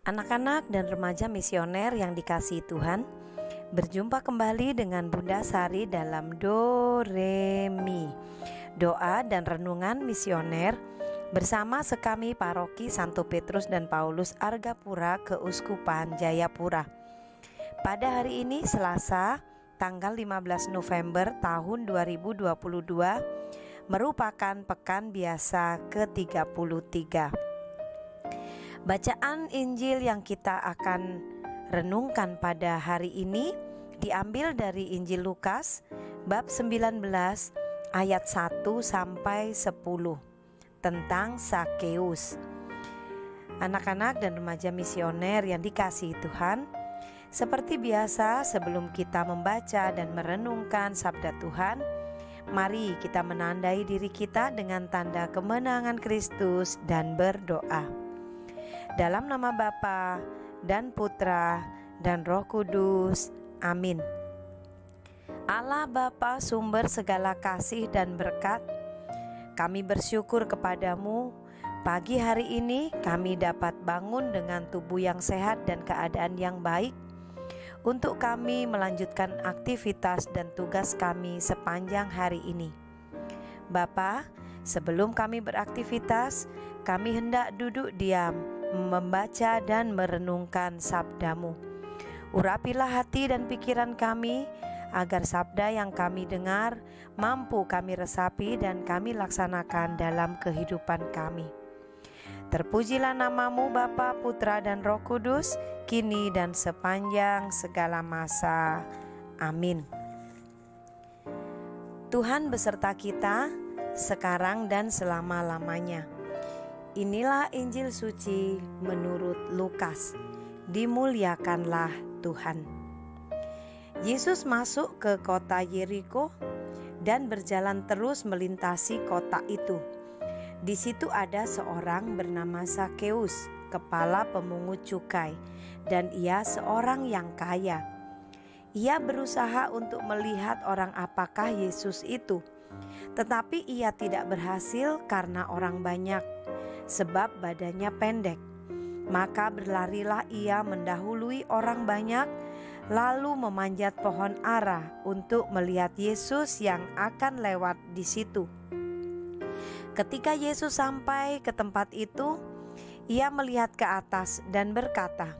Anak-anak dan remaja misioner yang dikasihi Tuhan, berjumpa kembali dengan Bunda Sari dalam Do Re Mi, doa dan renungan misioner bersama sekami Paroki Santo Petrus dan Paulus Argapura Keuskupan Jayapura. Pada hari ini Selasa, tanggal 15 November tahun 2022, merupakan pekan biasa ke-33. Bacaan Injil yang kita akan renungkan pada hari ini diambil dari Injil Lukas bab 19 ayat 1 sampai 10 tentang Zakeus. Anak-anak dan remaja misioner yang dikasihi Tuhan, seperti biasa sebelum kita membaca dan merenungkan sabda Tuhan, mari kita menandai diri kita dengan tanda kemenangan Kristus dan berdoa. Dalam nama Bapa dan Putra dan Roh Kudus. Amin. Allah Bapa, sumber segala kasih dan berkat, kami bersyukur kepadamu. Pagi hari ini kami dapat bangun dengan tubuh yang sehat dan keadaan yang baik untuk kami melanjutkan aktivitas dan tugas kami sepanjang hari ini. Bapa, sebelum kami beraktivitas, kami hendak duduk diam, membaca dan merenungkan sabda-Mu. Urapilah hati dan pikiran kami, agar sabda yang kami dengar mampu kami resapi dan kami laksanakan dalam kehidupan kami. Terpujilah nama-Mu Bapa, Putra dan Roh Kudus, kini dan sepanjang segala masa. Amin. Tuhan beserta kita, sekarang dan selama-lamanya. Inilah Injil suci menurut Lukas. Dimuliakanlah Tuhan. Yesus masuk ke kota Yeriko dan berjalan terus melintasi kota itu. Di situ ada seorang bernama Zakeus, kepala pemungut cukai, dan ia seorang yang kaya. Ia berusaha untuk melihat orang apakah Yesus itu, tetapi ia tidak berhasil karena orang banyak, sebab badannya pendek. Maka berlarilah ia mendahului orang banyak, lalu memanjat pohon ara untuk melihat Yesus yang akan lewat di situ. Ketika Yesus sampai ke tempat itu, ia melihat ke atas dan berkata,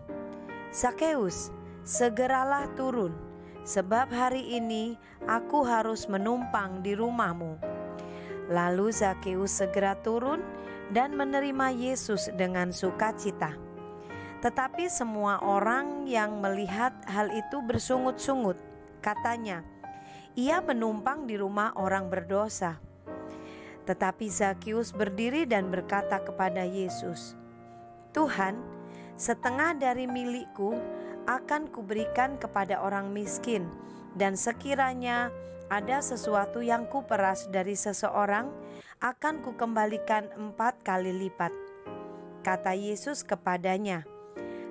"Zakeus, segeralah turun, sebab hari ini aku harus menumpang di rumahmu." Lalu Zakeus segera turun dan menerima Yesus dengan sukacita. Tetapi semua orang yang melihat hal itu bersungut-sungut. Katanya, "Ia menumpang di rumah orang berdosa." Tetapi Zakeus berdiri dan berkata kepada Yesus, "Tuhan, setengah dari milikku akan kuberikan kepada orang miskin, dan sekiranya ada sesuatu yang kuperas dari seseorang, akan kukembalikan 4 kali lipat." Kata Yesus kepadanya,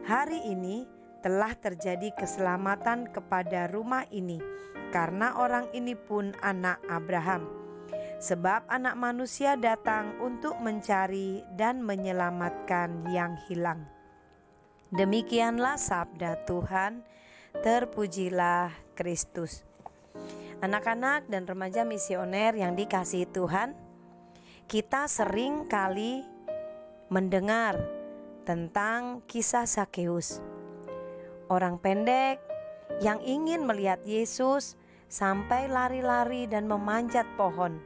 "Hari ini telah terjadi keselamatan kepada rumah ini, karena orang ini pun anak Abraham. Sebab anak manusia datang untuk mencari dan menyelamatkan yang hilang." Demikianlah sabda Tuhan. Terpujilah Kristus. Anak-anak dan remaja misioner yang dikasihi Tuhan, kita sering kali mendengar tentang kisah Zakeus, orang pendek yang ingin melihat Yesus sampai lari-lari dan memanjat pohon.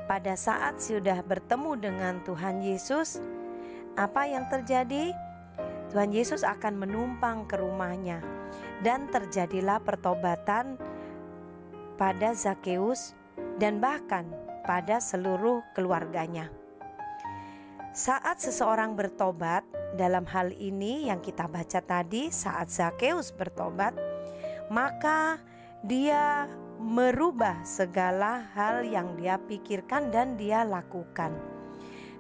Pada saat sudah bertemu dengan Tuhan Yesus, apa yang terjadi? Tuhan Yesus akan menumpang ke rumahnya, dan terjadilah pertobatan pada Zakeus dan bahkan pada seluruh keluarganya. Saat seseorang bertobat, dalam hal ini yang kita baca tadi, saat Zakeus bertobat, maka dia merubah segala hal yang dia pikirkan dan dia lakukan.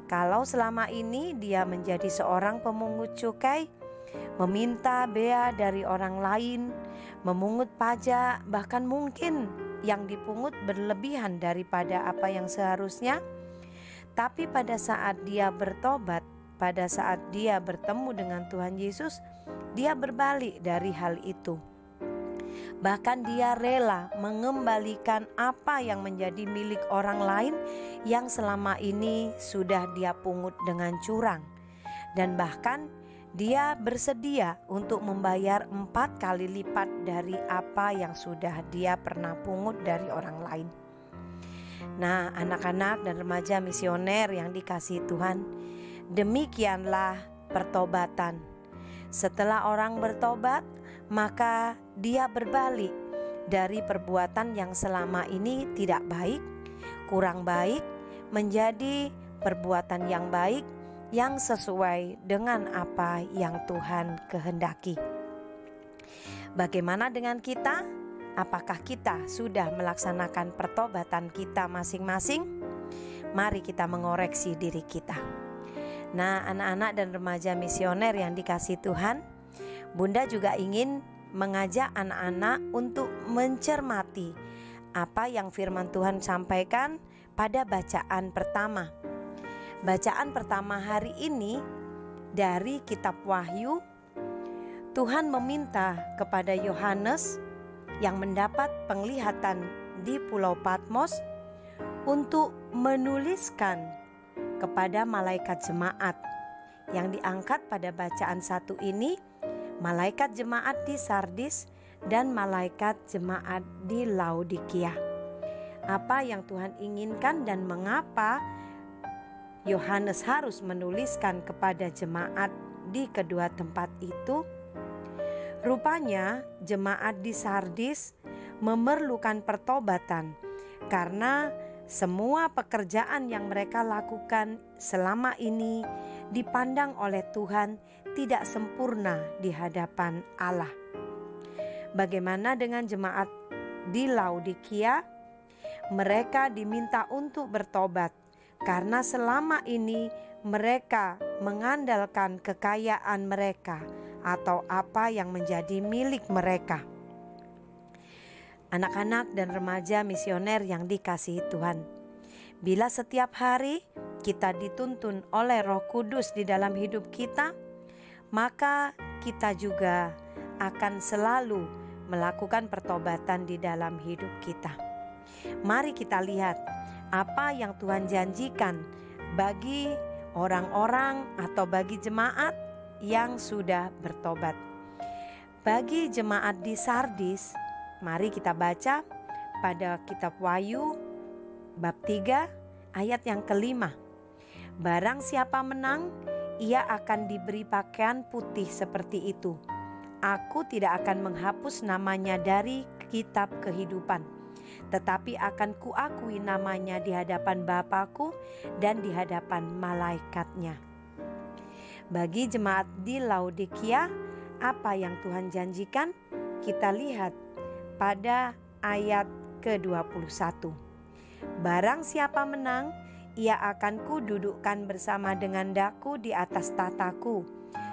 Kalau selama ini dia menjadi seorang pemungut cukai, meminta bea dari orang lain, memungut pajak, bahkan mungkin yang dipungut berlebihan daripada apa yang seharusnya. Tapi pada saat dia bertobat, pada saat dia bertemu dengan Tuhan Yesus, dia berbalik dari hal itu. Bahkan dia rela mengembalikan apa yang menjadi milik orang lain yang selama ini sudah dia pungut dengan curang. Dan bahkan dia bersedia untuk membayar 4 kali lipat dari apa yang sudah dia pernah pungut dari orang lain. Nah, anak-anak dan remaja misioner yang dikasihi Tuhan, demikianlah pertobatan. Setelah orang bertobat, maka dia berbalik dari perbuatan yang selama ini tidak baik, kurang baik, menjadi perbuatan yang baik yang sesuai dengan apa yang Tuhan kehendaki. Bagaimana dengan kita? Apakah kita sudah melaksanakan pertobatan kita masing-masing? Mari kita mengoreksi diri kita. Nah, anak-anak dan remaja misioner yang dikasihi Tuhan, Bunda juga ingin mengajak anak-anak untuk mencermati apa yang firman Tuhan sampaikan pada bacaan pertama. Bacaan pertama hari ini dari kitab Wahyu. Tuhan meminta kepada Yohanes yang mendapat penglihatan di Pulau Patmos untuk menuliskan kepada malaikat jemaat yang diangkat pada bacaan satu ini, malaikat jemaat di Sardis dan malaikat jemaat di Laodikia. Apa yang Tuhan inginkan dan mengapa Yohanes harus menuliskan kepada jemaat di kedua tempat itu? Rupanya jemaat di Sardis memerlukan pertobatan karena semua pekerjaan yang mereka lakukan selama ini dipandang oleh Tuhan tidak sempurna di hadapan Allah. Bagaimana dengan jemaat di Laodikia? Mereka diminta untuk bertobat karena selama ini mereka mengandalkan kekayaan mereka atau apa yang menjadi milik mereka. Anak-anak dan remaja misioner yang dikasihi Tuhan, bila setiap hari kita dituntun oleh Roh Kudus di dalam hidup kita, maka kita juga akan selalu melakukan pertobatan di dalam hidup kita. Mari kita lihat apa yang Tuhan janjikan bagi orang-orang atau bagi jemaat yang sudah bertobat. Bagi jemaat di Sardis, mari kita baca pada kitab Wahyu bab 3 ayat yang ke-5. Barang siapa menang, ia akan diberi pakaian putih seperti itu. Aku tidak akan menghapus namanya dari kitab kehidupan, tetapi akan kuakui namanya di hadapan Bapa-Ku dan di hadapan malaikatnya. Bagi jemaat di Laodikia, apa yang Tuhan janjikan? Kita lihat pada ayat ke-21. Barang siapa menang, ia akan kududukkan bersama dengan daku di atas tataku,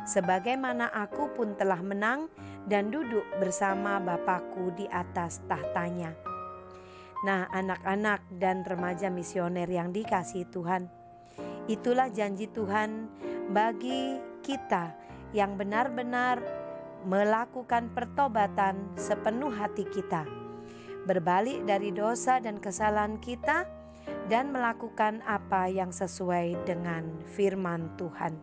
sebagaimana aku pun telah menang dan duduk bersama Bapa-Ku di atas tahtanya. Nah, anak-anak dan remaja misioner yang dikasihi Tuhan, itulah janji Tuhan bagi kita yang benar-benar melakukan pertobatan sepenuh hati kita, berbalik dari dosa dan kesalahan kita, dan melakukan apa yang sesuai dengan firman Tuhan.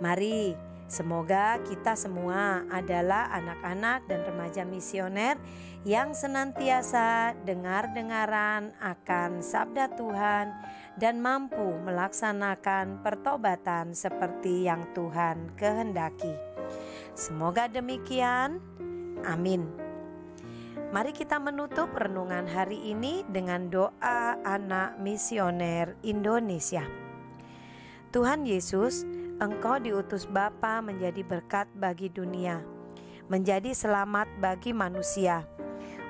Mari, semoga kita semua adalah anak-anak dan remaja misioner yang senantiasa dengar-dengaran akan sabda Tuhan dan mampu melaksanakan pertobatan seperti yang Tuhan kehendaki. Semoga demikian. Amin. Mari kita menutup renungan hari ini dengan doa anak misioner Indonesia. Tuhan Yesus, Engkau diutus Bapa menjadi berkat bagi dunia, menjadi selamat bagi manusia.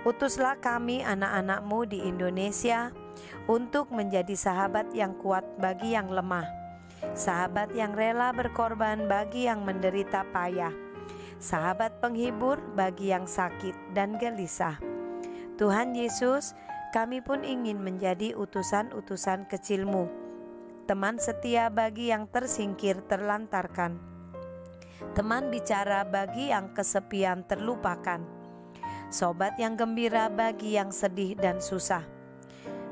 Utuslah kami anak-anak-Mu di Indonesia untuk menjadi sahabat yang kuat bagi yang lemah, sahabat yang rela berkorban bagi yang menderita payah, sahabat penghibur bagi yang sakit dan gelisah. Tuhan Yesus, kami pun ingin menjadi utusan-utusan kecil-Mu teman setia bagi yang tersingkir terlantarkan, teman bicara bagi yang kesepian terlupakan, sobat yang gembira bagi yang sedih dan susah,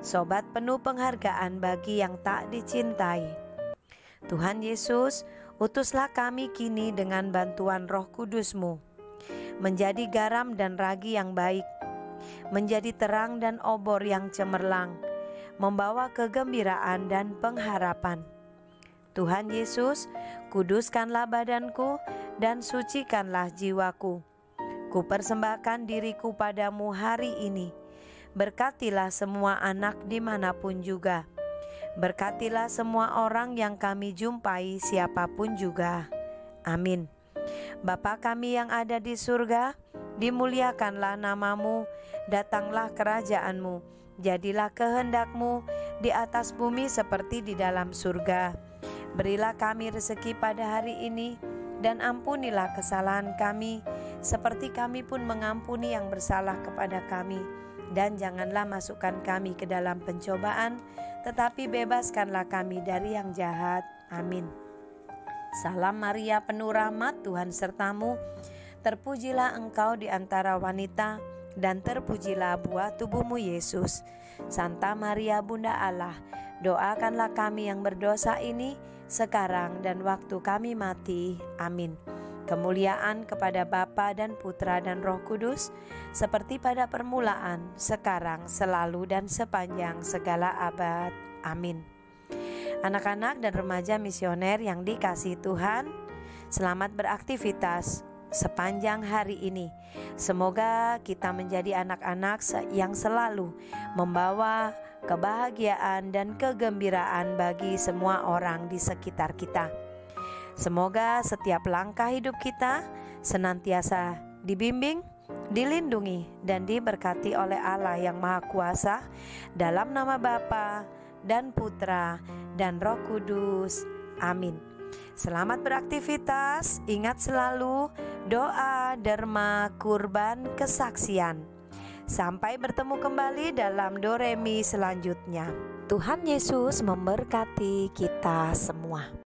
sobat penuh penghargaan bagi yang tak dicintai. Tuhan Yesus, utuslah kami kini dengan bantuan Roh Kudus-Mu, menjadi garam dan ragi yang baik, menjadi terang dan obor yang cemerlang, membawa kegembiraan dan pengharapan. Tuhan Yesus, kuduskanlah badanku dan sucikanlah jiwaku. Kupersembahkan diriku padamu hari ini. Berkatilah semua anak dimanapun juga. Berkatilah semua orang yang kami jumpai siapapun juga. Amin. Bapa kami yang ada di surga, dimuliakanlah namamu, datanglah kerajaanmu, jadilah kehendakmu di atas bumi seperti di dalam surga. Berilah kami rezeki pada hari ini, dan ampunilah kesalahan kami, seperti kami pun mengampuni yang bersalah kepada kami. Dan janganlah masukkan kami ke dalam pencobaan, tetapi bebaskanlah kami dari yang jahat. Amin. Salam Maria, penuh rahmat, Tuhan sertamu. Terpujilah engkau di antara wanita, dan terpujilah buah tubuhmu Yesus. Santa Maria Bunda Allah, doakanlah kami yang berdosa ini, sekarang dan waktu kami mati. Amin. Kemuliaan kepada Bapa dan Putra dan Roh Kudus, seperti pada permulaan, sekarang, selalu, dan sepanjang segala abad. Amin. Anak-anak dan remaja misioner yang dikasihi Tuhan, selamat beraktivitas sepanjang hari ini. Semoga kita menjadi anak-anak yang selalu membawa kebahagiaan dan kegembiraan bagi semua orang di sekitar kita. Semoga setiap langkah hidup kita senantiasa dibimbing, dilindungi, dan diberkati oleh Allah yang Maha Kuasa, dalam nama Bapa dan Putra dan Roh Kudus. Amin. Selamat beraktivitas, ingat selalu doa, derma, kurban, kesaksian. Sampai bertemu kembali dalam Doremi selanjutnya. Tuhan Yesus memberkati kita semua.